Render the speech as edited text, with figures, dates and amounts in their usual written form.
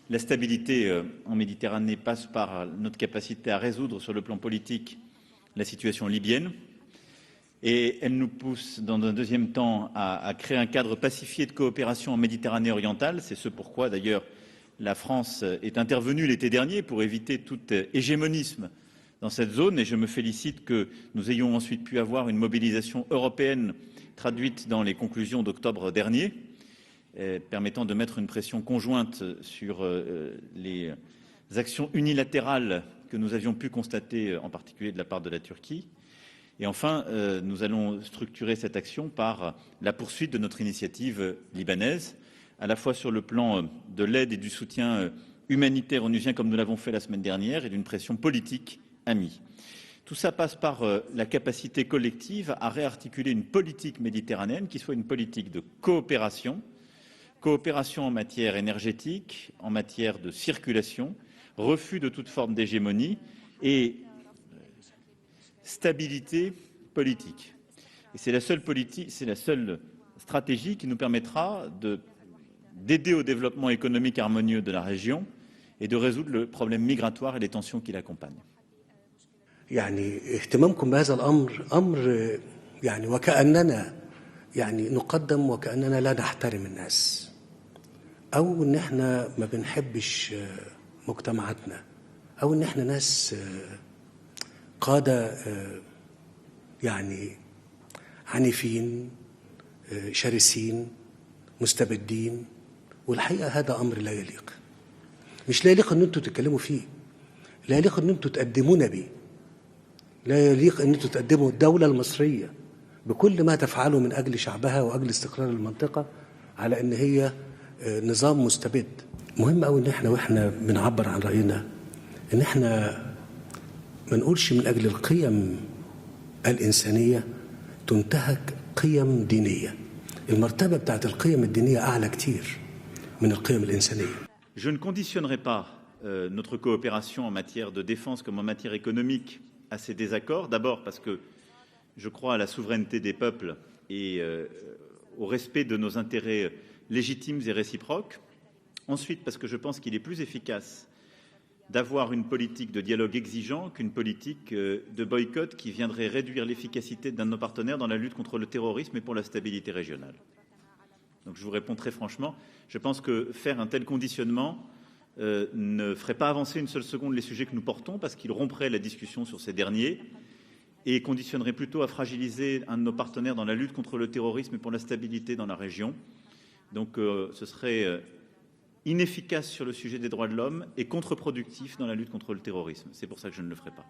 La stabilité en Méditerranée passe par notre capacité à résoudre sur le plan politique la situation libyenne. Et elle nous pousse, dans un deuxième temps, à créer un cadre pacifié de coopération en Méditerranée orientale. C'est ce pourquoi, d'ailleurs, la France est intervenue l'été dernier pour éviter tout hégémonisme dans cette zone. Et je me félicite que nous ayons ensuite pu avoir une mobilisation européenne traduite dans les conclusions d'octobre dernier, permettant de mettre une pression conjointe sur les actions unilatérales que nous avions pu constater, en particulier de la part de la Turquie. Et enfin, nous allons structurer cette action par la poursuite de notre initiative libanaise, à la fois sur le plan de l'aide et du soutien humanitaire onusien, comme nous l'avons fait la semaine dernière, et d'une pression politique amie. Tout ça passe par la capacité collective à réarticuler une politique méditerranéenne qui soit une politique de coopération, coopération en matière énergétique, en matière de circulation, refus de toute forme d'hégémonie et stabilité politique. Et c'est la seule stratégie qui nous permettra d'aider au développement économique harmonieux de la région et de résoudre le problème migratoire et les tensions qui l'accompagnent. يعني اهتمامكم بهذا الأمر أمر يعني وكأننا يعني نقدم وكأننا لا نحترم الناس أو إن إحنا ما بنحبش مجتمعاتنا أو إن إحنا ناس قادة يعني عنيفين شرسين مستبدين والحقيقة هذا أمر لا يليق مش لا يليق أن أنتوا تتكلموا فيه لا يليق أن أنتوا تقدمونا بيه لا يليق أن أنتوا تقدموا الدولة المصرية بكل ما تفعله من أجل شعبها وأجل استقرار المنطقة على أن هي نظام مستبد مهم أوي إن إحنا وإحنا بنعبر عن رأينا إن إحنا ما نقولش من أجل القيم الإنسانية تنتهك قيم دينية المرتبة بتاعت القيم الدينية أعلى كتير من القيم الإنسانية. Je ne conditionnerai pas notre coopération en matière de défense comme en matière économique à ces désaccords. D'abord parce que je crois à la souveraineté des peuples et au respect de nos intérêts légitimes et réciproques. Ensuite parce que je pense qu'il est plus efficace d'avoir une politique de dialogue exigeant qu'une politique de boycott qui viendrait réduire l'efficacité d'un de nos partenaires dans la lutte contre le terrorisme et pour la stabilité régionale. Donc je vous réponds très franchement, je pense que faire un tel conditionnement ne ferait pas avancer une seule seconde les sujets que nous portons parce qu'il romprait la discussion sur ces derniers et conditionnerait plutôt à fragiliser un de nos partenaires dans la lutte contre le terrorisme et pour la stabilité dans la région. Donc ce serait inefficace sur le sujet des droits de l'homme et contre-productif dans la lutte contre le terrorisme. C'est pour ça que je ne le ferai pas.